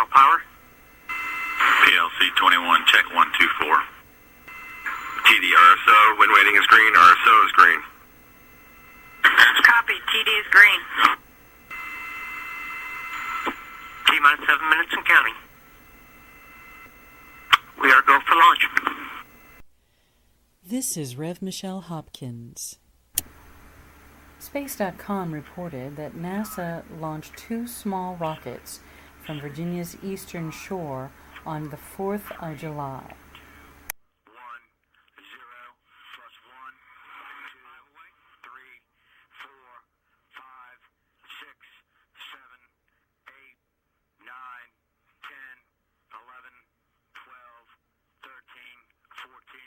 Now power. PLC 21, check 124. TD RSO, wind waiting is green, RSO is green. Copy, TD is green. T-minus 7 minutes and counting. We are go for launch. This is Rev Michelle Hopkins. Space.com reported that NASA launched 2 small rockets from Virginia's eastern shore on the 4th of July. 1, 0, plus 1, 2, 3, 4, 5, 6, 7, 8, 9, 10, 11, 12, 13, 14,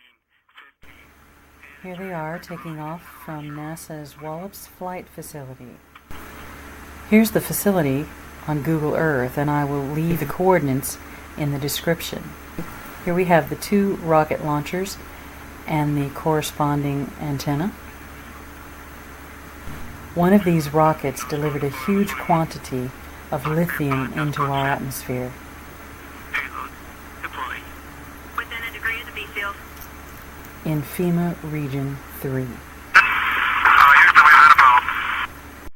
15. Here they are taking off from NASA's Wallops Flight Facility. Here's the facility on Google Earth, and I will leave the coordinates in the description. Here we have the 2 rocket launchers and the corresponding antenna. One of these rockets delivered a huge quantity of lithium into our atmosphere. Payload deploy. Within a degree of the B field. In FEMA Region 3. Here's the way manifold.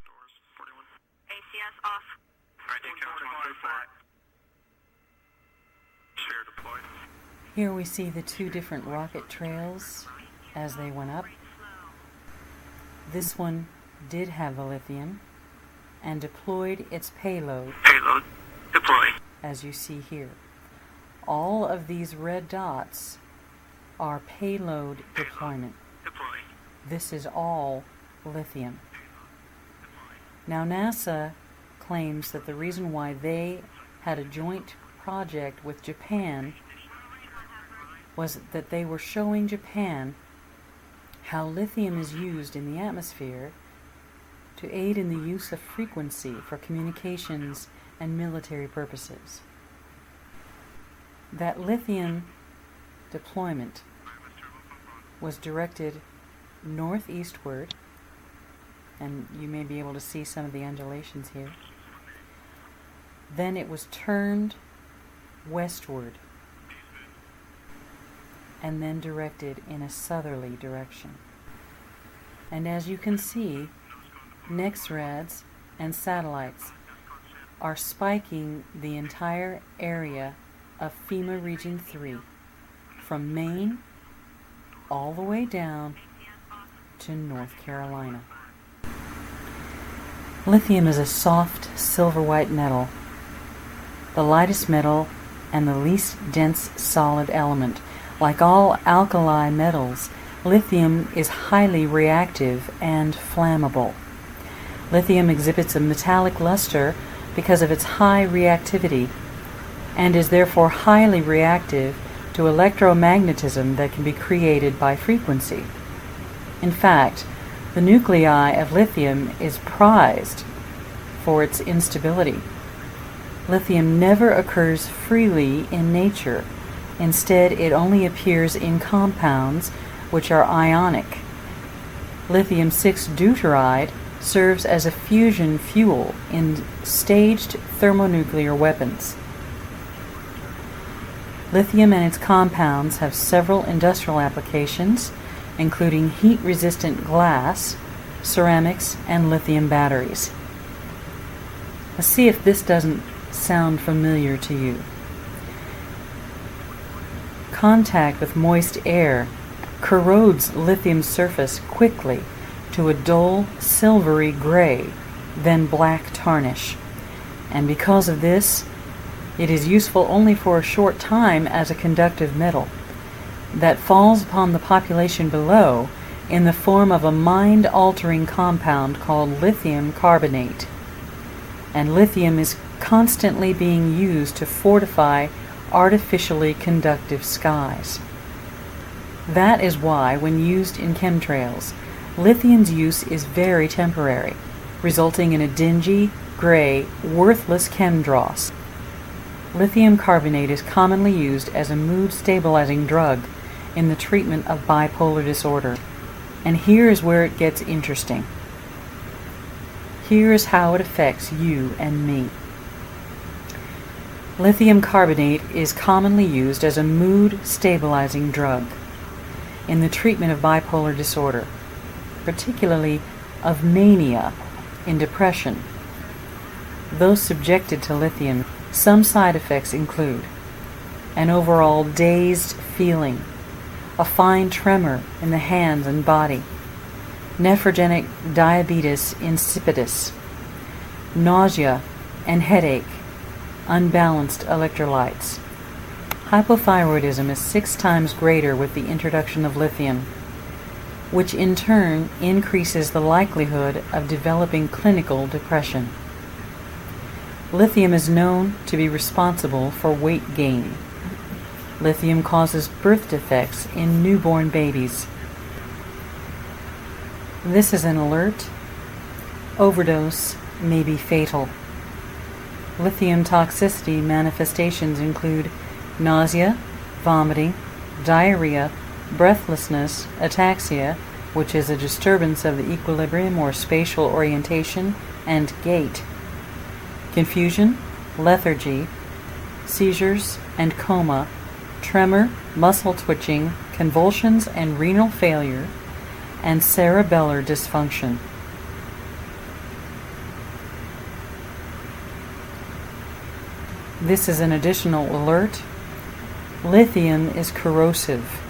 Doors 41. ACS off. Radio count 134. Sphere deployed. Here we see the 2 different rocket trails as they went up. This one did have the lithium and deployed its payload, Payload deploy. as you see here. All of these red dots are payload deployment. Deploy. This is all lithium. Now NASA claims that the reason why they had a joint project with Japan was that they were showing Japan how lithium is used in the atmosphere to aid in the use of frequency for communications and military purposes. That lithium deployment was directed northeastward, and you may be able to see some of the undulations here. Then it was turned westward and then directed in a southerly direction. And as you can see, NEXRADs and satellites are spiking the entire area of FEMA Region 3 from Maine all the way down to North Carolina. Lithium is a soft silver-white metal, the lightest metal and the least dense solid element. Like all alkali metals, lithium is highly reactive and flammable. Lithium exhibits a metallic luster because of its high reactivity and is therefore highly reactive to electromagnetism that can be created by frequency. In fact, the nuclei of lithium is prized for its instability. Lithium never occurs freely in nature. Instead, it only appears in compounds which are ionic. Lithium-6 deuteride serves as a fusion fuel in staged thermonuclear weapons. Lithium and its compounds have several industrial applications, including heat-resistant glass, ceramics, and lithium batteries. Let's see if this doesn't sound familiar to you. Contact with moist air corrodes lithium's surface quickly to a dull silvery gray, then black tarnish. And because of this, it is useful only for a short time as a conductive metal that falls upon the population below in the form of a mind-altering compound called lithium carbonate. And lithium is constantly being used to fortify artificially conductive skies. That is why, when used in chemtrails, lithium's use is very temporary, resulting in a dingy, gray, worthless chemdross. Lithium carbonate is commonly used as a mood-stabilizing drug in the treatment of bipolar disorder. And here is where it gets interesting. Here is how it affects you and me. Lithium carbonate is commonly used as a mood-stabilizing drug in the treatment of bipolar disorder, particularly of mania in depression. Those subjected to lithium, some side effects include an overall dazed feeling, a fine tremor in the hands and body, nephrogenic diabetes insipidus, nausea and headache, unbalanced electrolytes. Hypothyroidism is 6 times greater with the introduction of lithium, which in turn increases the likelihood of developing clinical depression. Lithium is known to be responsible for weight gain. Lithium causes birth defects in newborn babies. This is an alert. Overdose may be fatal. Lithium toxicity manifestations include nausea, vomiting, diarrhea, breathlessness, ataxia, which is a disturbance of the equilibrium or spatial orientation, and gait, confusion, lethargy, seizures and coma, tremor, muscle twitching, convulsions and renal failure, and cerebellar dysfunction. This is an additional alert. Lithium is corrosive,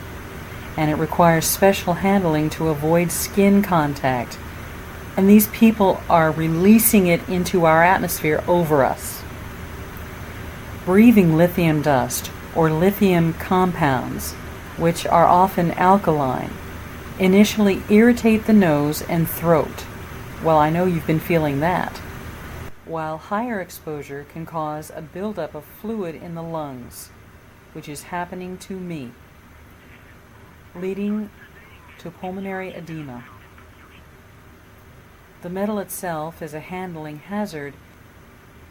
and it requires special handling to avoid skin contact. And these people are releasing it into our atmosphere over us. Breathing lithium dust or lithium compounds, which are often alkaline, initially irritate the nose and throat. Well, I know you've been feeling that. While higher exposure can cause a buildup of fluid in the lungs, which is happening to me, leading to pulmonary edema. The metal itself is a handling hazard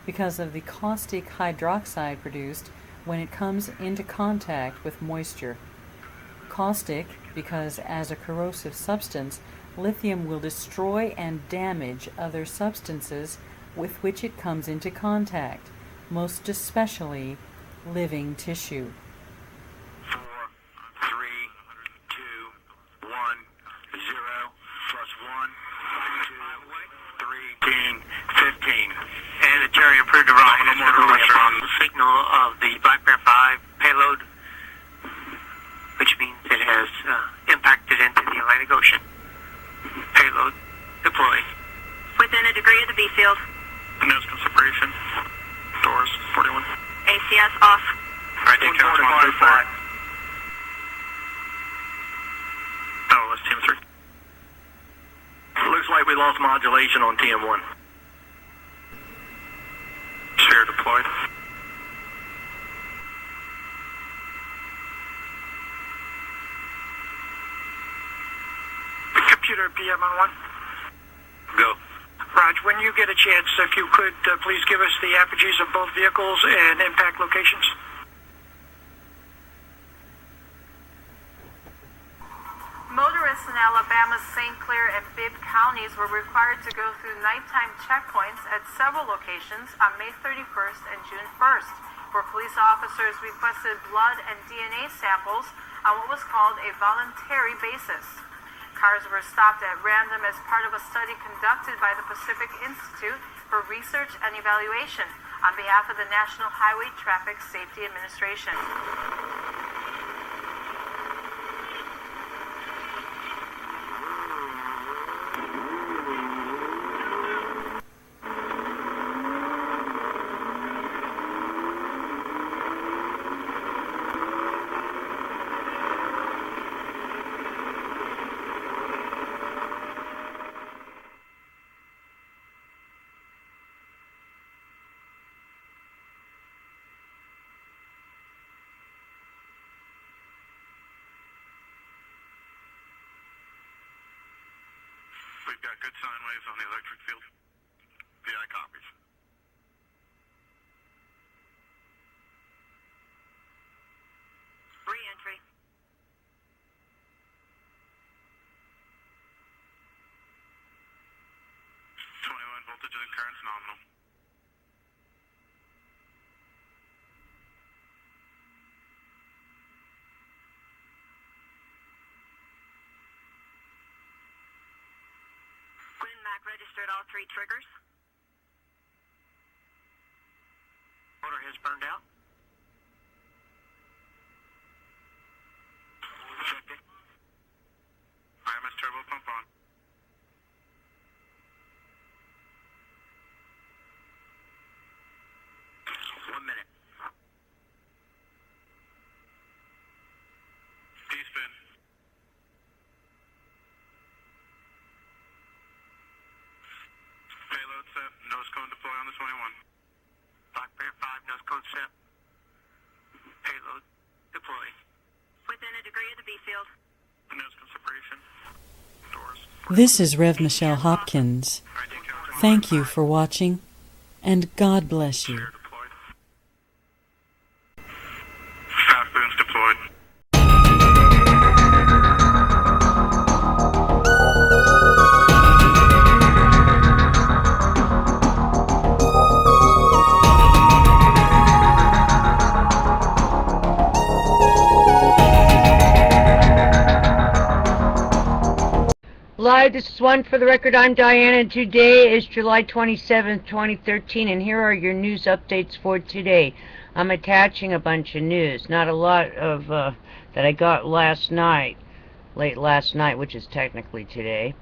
because of the caustic hydroxide produced when it comes into contact with moisture. Caustic because as a corrosive substance, lithium will destroy and damage other substances with which it comes into contact, most especially living tissue. 4, 3, 2, 1, 0, plus 1, 2, 3, 15. And the jury approved the wrong on the signal of the Black Bear 5 payload, which means it has impacted into the Atlantic Ocean. Payload deployed. Within a degree of the B field. Nose separation. Doors 41. ACS off. Right, take count 134. Oh, that's TM3. Looks like we lost modulation on TM1. Sphere deployed. Computer PM on 1. Go. Raj, when you get a chance, if you could please give us the apogees of both vehicles and impact locations. Motorists in Alabama's St. Clair and Bibb counties were required to go through nighttime checkpoints at several locations on May 31st and June 1st, where police officers requested blood and DNA samples on what was called a voluntary basis. Cars were stopped at random as part of a study conducted by the Pacific Institute for Research and Evaluation on behalf of the National Highway Traffic Safety Administration. We've got good sine waves on the electric field. PI copies. Re-entry. 21 voltage of the current's nominal. registered all 3 triggers. Motor has burned out. Checked it. IMS turbo pump on. One minute. D-spin. Payload set. Nose cone deploy on the 21. Black Bear 5, nose cone set. Payload deployed. Within a degree of the B field. Nose cone separation. Doors. This is Rev. Michelle Hopkins. Thank you for watching, and God bless you. Deployed. Fast booms deployed. Live, this is One for the Record. I'm Diana. Today is July 27th, 2013, and here are your news updates for today. I'm attaching a bunch of news, not a lot of that I got last night, late last night, which is technically today.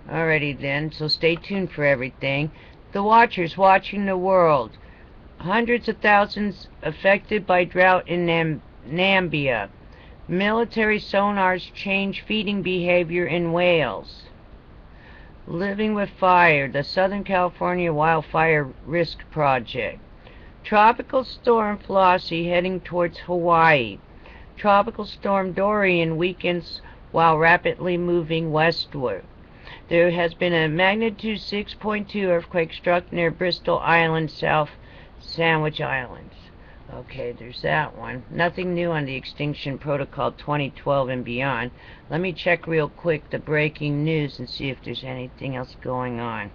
Alrighty then, so stay tuned for everything. The Watchers watching the world. Hundreds of thousands affected by drought in Namibia. Military sonars change feeding behavior in Wales. Living with Fire, the Southern California Wildfire Risk Project. Tropical Storm Flossie heading towards Hawaii. Tropical Storm Dorian weakens while rapidly moving westward. There has been a magnitude 6.2 earthquake struck near Bristol Island, South Sandwich Islands. Okay, there's that one. Nothing new on the Extinction Protocol 2012 and beyond. Let me check real quick the breaking news and see if there's anything else going on.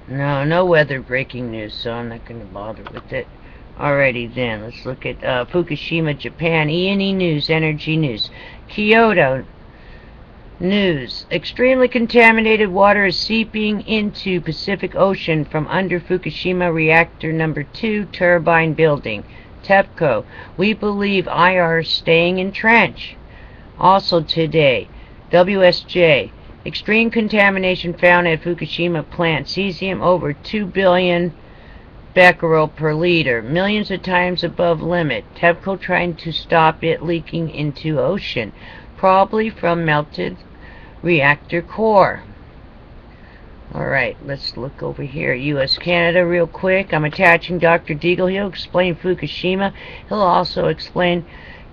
No weather breaking news, so I'm not going to bother with it. Alrighty then, let's look at Fukushima, Japan, E&E News, Energy News. Kyoto News. Extremely contaminated water is seeping into Pacific Ocean from under Fukushima Reactor Number 2 turbine building. TEPCO. We believe IR staying in trench. Also today, WSJ. Extreme contamination found at Fukushima plant. Cesium over 2 billion becquerel per liter, millions of times above limit. TEPCO trying to stop it leaking into ocean, probably from melted reactor core. Alright, let's look over here. U.S. Canada real quick. I'm attaching Dr. Deagle. He'll explain Fukushima. He'll also explain,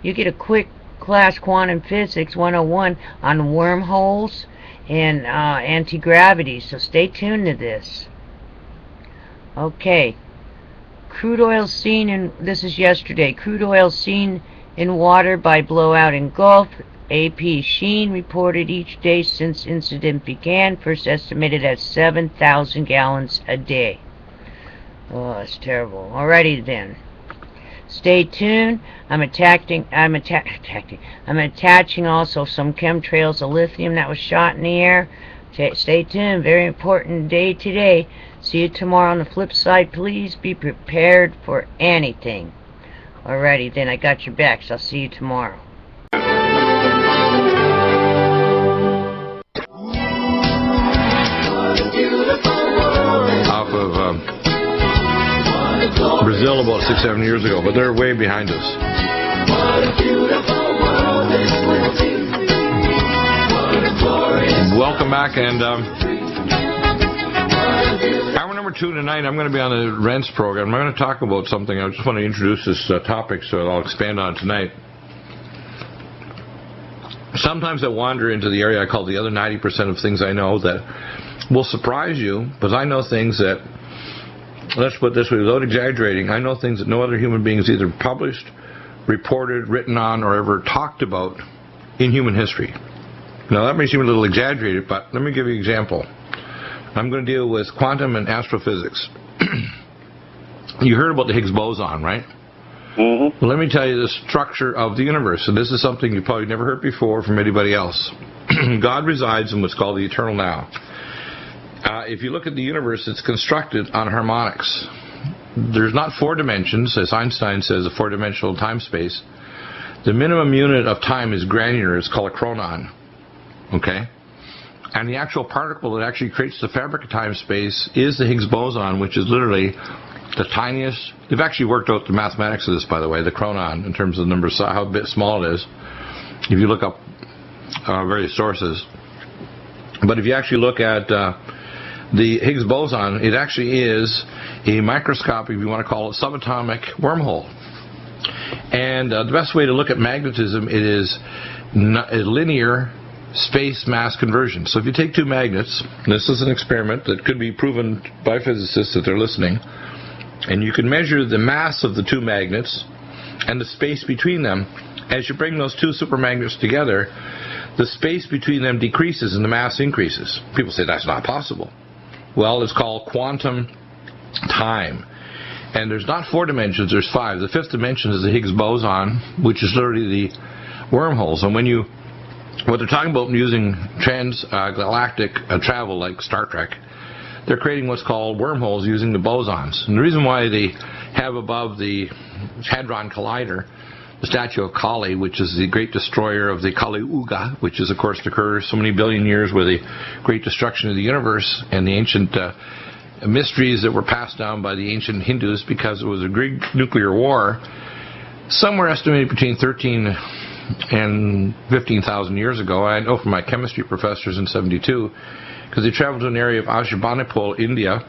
you get a quick class quantum physics 101 on wormholes and anti-gravity, so stay tuned to this. Okay. Crude oil seen in, this is yesterday, crude oil seen in water by blowout in Gulf. AP Sheen reported each day since incident began, first estimated at 7,000 gallons a day. Oh, that's terrible. Alrighty then. Stay tuned. I'm attaching also some chemtrails of lithium that was shot in the air. Stay tuned. Very important day today. See you tomorrow on the flip side. Please be prepared for anything. Alrighty then, I got your back, so I'll see you tomorrow. Off of Brazil about 6-7 years ago, but they're way behind us. Welcome back, and hour number 2 tonight, I'm going to be on the rents program. I'm going to talk about something. I just want to introduce this topic, so I'll expand on it tonight. Sometimes I wander into the area I call the other 90% of things I know that will surprise you, because I know things that, let's put it this way, without exaggerating, I know things that no other human being has either published, reported, written on, or ever talked about in human history. Now that may seem a little exaggerated, but let me give you an example. I'm going to deal with quantum and astrophysics. You heard about the Higgs boson, right? Mm-hmm. Well, let me tell you the structure of the universe, and this is something you probably never heard before from anybody else. God resides in what's called the eternal now. If you look at the universe, it's constructed on harmonics. There's not 4 dimensions, as Einstein says, a 4-dimensional time-space. The minimum unit of time is granular. It's called a chronon. Okay? And the actual particle that actually creates the fabric of time-space is the Higgs boson, which is literally the tiniest. They've actually worked out the mathematics of this, by the way, the chronon, in terms of the number, how small it is, if you look up various sources. But if you actually look at the Higgs boson, it actually is a microscopic, if you want to call it, subatomic wormhole. And the best way to look at magnetism, it is a linear space mass conversion. So if you take 2 magnets, and this is an experiment that could be proven by physicists if they're listening, and you can measure the mass of the 2 magnets and the space between them. As you bring those 2 supermagnets together, the space between them decreases and the mass increases. People say that's not possible. Well, it's called quantum time. And there's not 4 dimensions, there's 5. The 5th dimension is the Higgs boson, which is literally the wormholes. And what they're talking about using transgalactic travel like Star Trek, they're creating what's called wormholes using the bosons. And the reason why they have above the Hadron Collider the statue of Kali, which is the great destroyer of the Kali Yuga, which is, of course, occurs so many billion years with the great destruction of the universe and the ancient mysteries that were passed down by the ancient Hindus, because it was a Greek nuclear war, somewhere estimated between 13 and 15,000 years ago. I know from my chemistry professors in 72, because they traveled to an area of Ashurbanipal, India,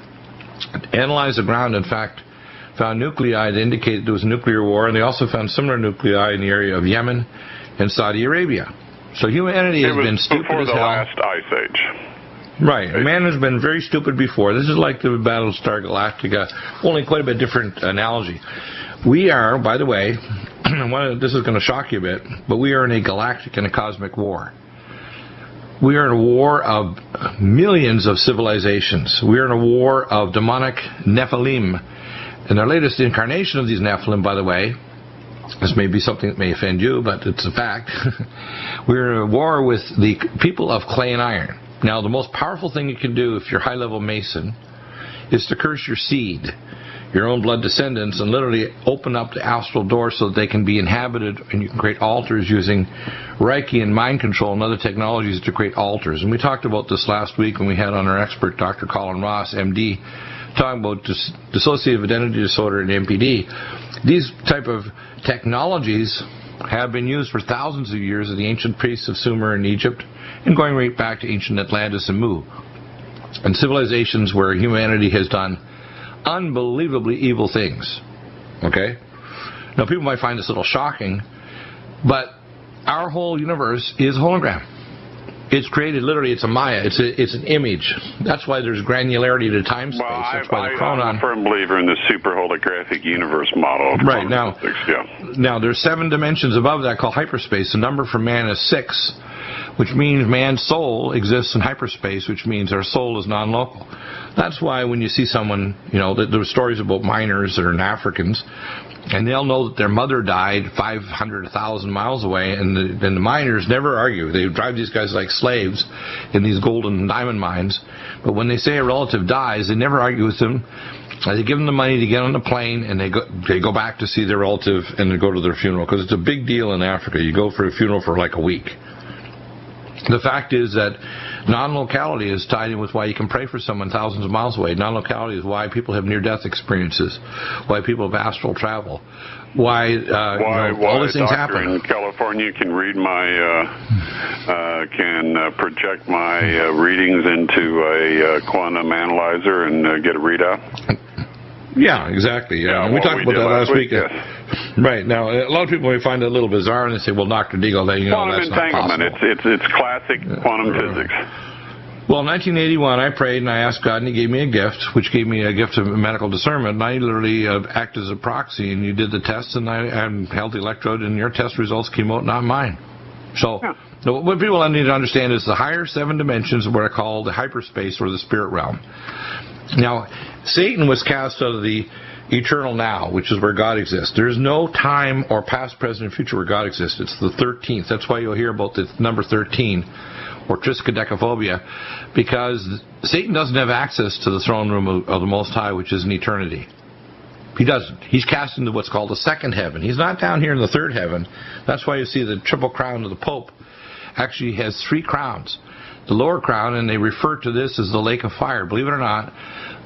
analyzed the ground, in fact, found nuclei that indicated there was a nuclear war, and they also found similar nuclei in the area of Yemen and Saudi Arabia. So humanity has been stupid as hell. Before the last ice age. Right. Man has been very stupid before. This is like the Battle of Star Galactica, only quite a bit different analogy. We are, by the way, this is going to shock you a bit, but we are in a galactic and a cosmic war. We are in a war of millions of civilizations. We are in a war of demonic Nephilim. And our latest incarnation of these Nephilim, by the way, this may be something that may offend you, but it's a fact. We're in a war with the people of clay and iron. Now, the most powerful thing you can do if you're a high-level Mason is to curse your seed, your own blood descendants, and literally open up the astral door so that they can be inhabited, and you can create altars using Reiki and mind control and other technologies to create altars. And we talked about this last week when we had on our expert, Dr. Colin Ross, MD, talking about dissociative identity disorder and MPD. These type of technologies have been used for thousands of years in the ancient priests of Sumer in Egypt, and going right back to ancient Atlantis and Mu, and civilizations where humanity has done unbelievably evil things. Okay? Now, people might find this a little shocking, but our whole universe is a hologram. It's created, literally, it's a Maya. It's an image. That's why there's granularity to time space. Well, That's why the chronon. I'm a firm believer in the super holographic universe model of right now. Physics, yeah. Now there's 7 dimensions above that called hyperspace. The number for man is 6, which means man's soul exists in hyperspace, which means our soul is non-local. That's why when you see someone, there were stories about miners that are Africans, and they'll know that their mother died 500, 1,000 miles away, and the miners never argue. They drive these guys like slaves in these gold and diamond mines, but when they say a relative dies, they never argue with them. They give them the money to get on the plane, and they go back to see their relative, and they go to their funeral, because it's a big deal in Africa. You go for a funeral for like a week. The fact is that non-locality is tied in with why you can pray for someone thousands of miles away. Non-locality is why people have near-death experiences, why people have astral travel, why all these things happen. In California can read can project my readings into a quantum analyzer and get a readout. Yeah, exactly. Yeah, we talked about that last week. Yes. Right. Now, a lot of people may find it a little bizarre, and they say, well, Dr. Deagle, that's not possible. It's classic quantum physics. Well, in 1981, I prayed, and I asked God, and He gave me a gift, which gave me a gift of medical discernment, and I literally acted as a proxy, and you did the test, and I held the electrode, and your test results came out, not mine. So what people need to understand is the higher 7 dimensions are what are called the hyperspace or the spirit realm. Now, Satan was cast out of the eternal now, which is where God exists. There's no time or past, present, and future where God exists. It's the 13th. That's why you'll hear about the number 13 or triskaidekaphobia, because Satan doesn't have access to the throne room of the Most High, which is in eternity. He doesn't. He's cast into what's called the second heaven. He's not down here in the third heaven. That's why you see the triple crown of the Pope actually has 3 crowns. The lower crown, and they refer to this as the lake of fire. Believe it or not,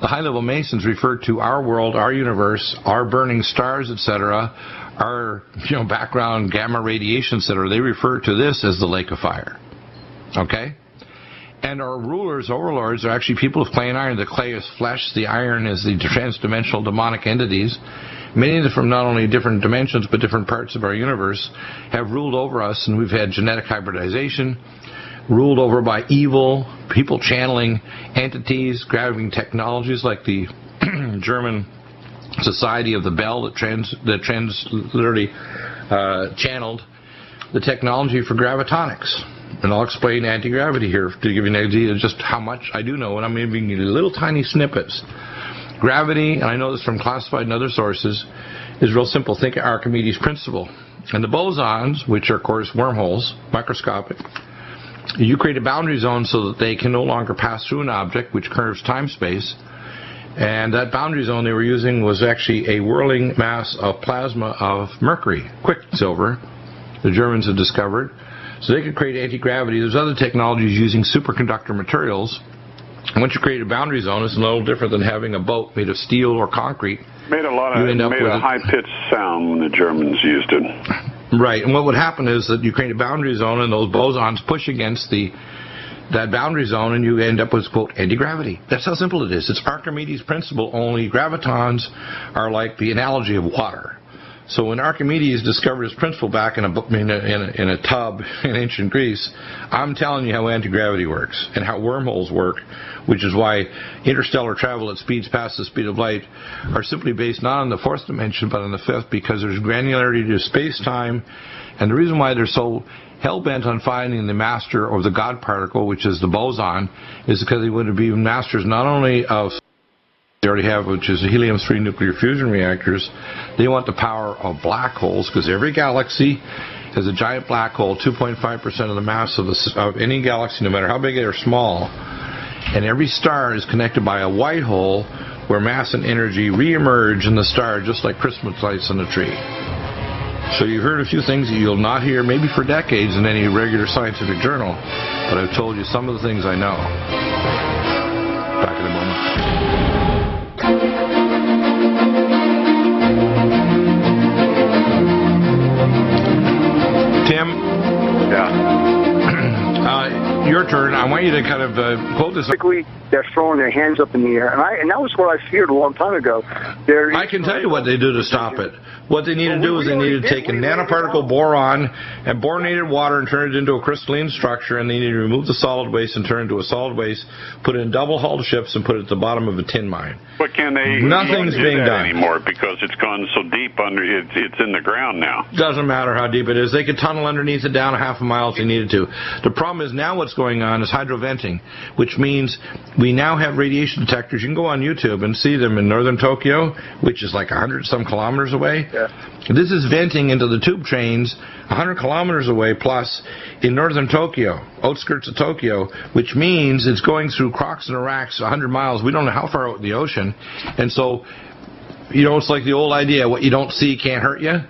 the high-level Masons refer to our world, our universe, our burning stars, etc., our background gamma radiation, etc. They refer to this as the lake of fire. Okay? And our rulers, overlords, are actually people of clay and iron. The clay is flesh, the iron is the transdimensional demonic entities. Many of them from not only different dimensions but different parts of our universe have ruled over us, and we've had genetic hybridization, ruled over by evil, people channeling entities, grabbing technologies like the German Society of the Bell that literally channeled the technology for gravitonics. And I'll explain anti-gravity here to give you an idea of just how much I do know, and I'm giving you little tiny snippets. Gravity, and I know this from classified and other sources, is real simple. Think of Archimedes' principle. And the bosons, which are, of course, wormholes, microscopic, you create a boundary zone so that they can no longer pass through an object which curves time-space. And that boundary zone they were using was actually a whirling mass of plasma of mercury, quicksilver, the Germans had discovered. So they could create anti-gravity. There's other technologies using superconductor materials. And once you create a boundary zone, it's a little different than having a boat made of steel or concrete. Made a high-pitched sound when the Germans used it. Right, and what would happen is that you create a boundary zone and those bosons push against that boundary zone and you end up with, quote, anti-gravity. That's how simple it is. It's Archimedes' principle, only gravitons are like the analogy of water. So when Archimedes discovered his principle back in a tub in ancient Greece, I'm telling you how anti-gravity works and how wormholes work, which is why interstellar travel at speeds past the speed of light are simply based not on the 4th dimension but on the 5th, because there's granularity to space-time. And the reason why they're so hell-bent on finding the master or the God particle, which is the boson, is because they want to be masters not only of they already have, which is helium-3 nuclear fusion reactors. They want the power of black holes, because every galaxy has a giant black hole, 2.5% of the mass of any galaxy, no matter how big or small. And every star is connected by a white hole where mass and energy re-emerge in the star, just like Christmas lights on a tree. So you've heard a few things that you'll not hear maybe for decades in any regular scientific journal, but I've told you some of the things I know. Back in a moment. Tim? Yeah. Your turn. I want you to kind of quote this. Basically, they're throwing their hands up in the air, and that was what I feared a long time ago. I can tell you what they do to stop it. What they need to do is they need to take a nanoparticle boron and boronated water and turn it into a crystalline structure, and they need to remove the solid waste and turn it into a solid waste, put it in double-hulled ships, and put it at the bottom of a tin mine. But can they Nothing's do being that done anymore because it's gone so deep under it's in the ground now? Doesn't matter how deep it is. They could tunnel underneath it down a half a mile if they needed to. The problem is now what's going on is hydroventing, which means we now have radiation detectors. You can go on YouTube and see them in northern Tokyo, which is like 100-some kilometers away. Yeah. This is venting into the tube trains 100 kilometers away plus in northern Tokyo, outskirts of Tokyo, which means it's going through crocs and racks 100 miles. We don't know how far out in the ocean. And so, it's like the old idea, what you don't see can't hurt you.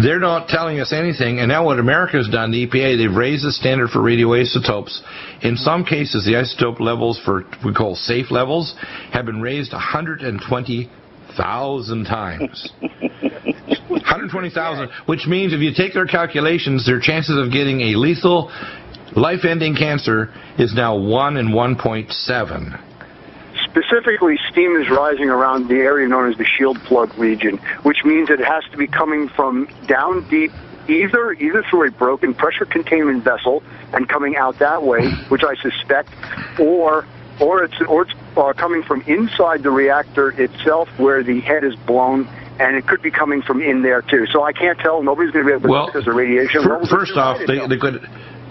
They're not telling us anything, and now what America's done, the EPA, they've raised the standard for radioisotopes. In some cases, the isotope levels for we call safe levels have been raised 120,000 times. 120,000, which means if you take their calculations, their chances of getting a lethal, life-ending cancer is now 1 in 1.7. Specifically, steam is rising around the area known as the shield plug region, which means it has to be coming from down deep, either through a broken pressure containment vessel and coming out that way, which I suspect, or it's coming from inside the reactor itself, where the head is blown and it could be coming from in there too. So I can't tell. Nobody's going to be able to look because of radiation. First off,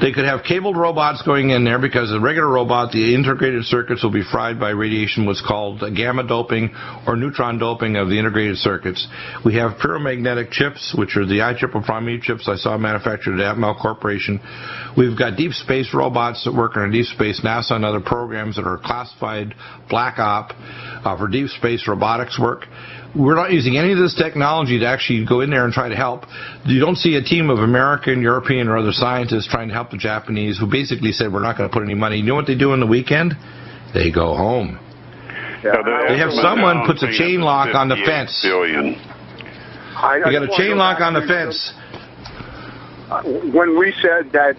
they could have cabled robots going in there because a regular robot, the integrated circuits will be fried by radiation, what's called gamma doping or neutron doping of the integrated circuits. We have pyromagnetic chips, which are the IEEE chips I saw manufactured at Atmel Corporation. We've got deep space robots that work on deep space, NASA and other programs that are classified black op for deep space robotics work. We're not using any of this technology to actually go in there and try to help. You don't see a team of American, European, or other scientists trying to help the Japanese who basically said we're not going to put any money. You know what they do on the weekend? They go home. Yeah. They have someone puts a chain lock on the fence. They got a chain lock on the fence. When we said that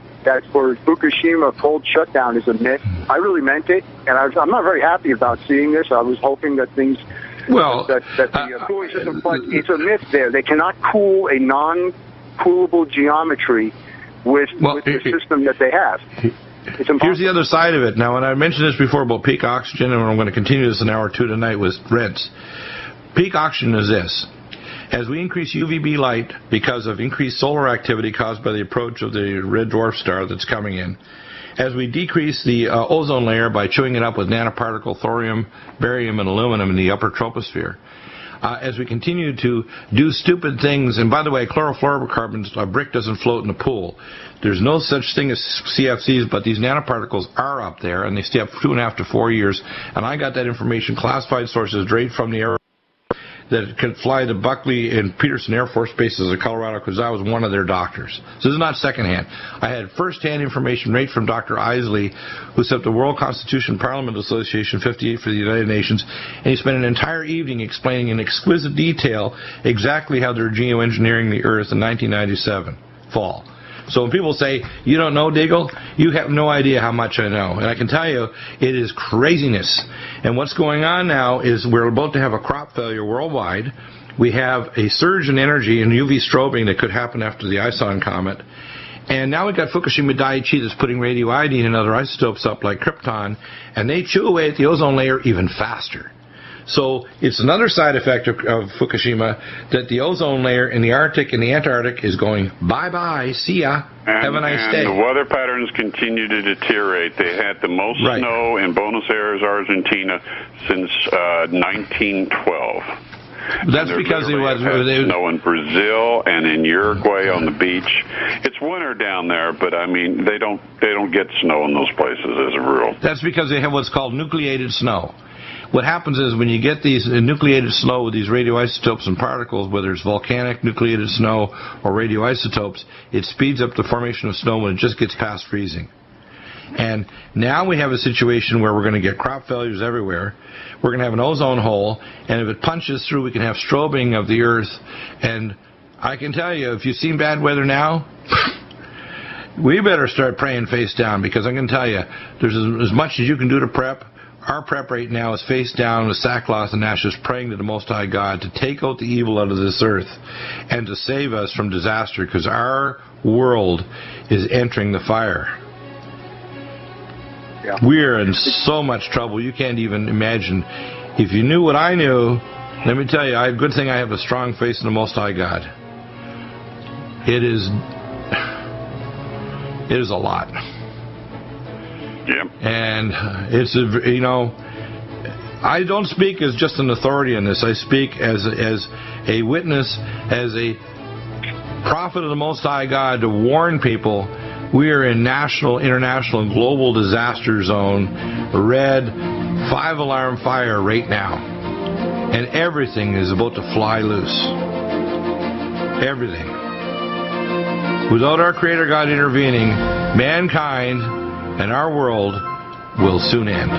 for Fukushima, cold shutdown is a myth, I really meant it, and I'm not very happy about seeing this. I was hoping that things... Well, that the cooling system, but it's a myth there. They cannot cool a non-coolable geometry with the system that they have. It's impossible. Here's the other side of it. Now, when I mentioned this before about peak oxygen, and I'm going to continue this in hour 2 tonight with rents. Peak oxygen is this. As we increase UVB light because of increased solar activity caused by the approach of the red dwarf star that's coming in, as we decrease the ozone layer by chewing it up with nanoparticle thorium, barium, and aluminum in the upper troposphere, as we continue to do stupid things, and by the way, chlorofluorocarbons, a brick doesn't float in the pool. There's no such thing as CFCs, but these nanoparticles are up there, and they stay up 2.5 to 4 years, and I got that information, classified sources, straight from the air that could fly to Buckley and Peterson Air Force Bases in Colorado because I was one of their doctors. So this is not secondhand. I had first-hand information right from Dr. Isley, who set up the World Constitution Parliament Association 58 for the United Nations, and he spent an entire evening explaining in exquisite detail exactly how they're geoengineering the Earth in 1997 fall. So when people say, you don't know, Deagle, you have no idea how much I know. And I can tell you, it is craziness. And what's going on now is we're about to have a crop failure worldwide. We have a surge in energy and UV strobing that could happen after the Ison comet. And now we've got Fukushima Daiichi that's putting radioiodine and other isotopes up like krypton, and they chew away at the ozone layer even faster. So it's another side effect of Fukushima that the ozone layer in the Arctic and the Antarctic is going bye-bye, see ya, have a nice day. And the weather patterns continue to deteriorate. They had the most snow in Buenos Aires, Argentina since 1912. That's because it was snow in Brazil and in Uruguay on the beach. It's winter down there, but I mean they don't get snow in those places as a rule. That's because they have what's called nucleated snow. What happens is when you get these nucleated snow with these radioisotopes and particles, whether it's volcanic nucleated snow or radioisotopes, it speeds up the formation of snow when it just gets past freezing. And now we have a situation where we're going to get crop failures everywhere. We're going to have an ozone hole, and if it punches through, we can have strobing of the Earth. And I can tell you, if you've seen bad weather now, we better start praying face down, because I'm going to tell you, there's as much as you can do to prep. Our prep right now is face down with sackcloth and ashes, praying to the Most High God to take out the evil out of this earth and to save us from disaster, because our world is entering the fire. Yeah. We're in so much trouble you can't even imagine. If you knew what I knew, let me tell you, good thing I have a strong faith in the Most High God. It is a lot. Yep. And it's, I don't speak as just an authority on this. I speak as a witness, as a prophet of the Most High God to warn people we are in national, international, and global disaster zone, red, 5-alarm fire right now. And everything is about to fly loose. Everything. Without our Creator God intervening, mankind and our world will soon end.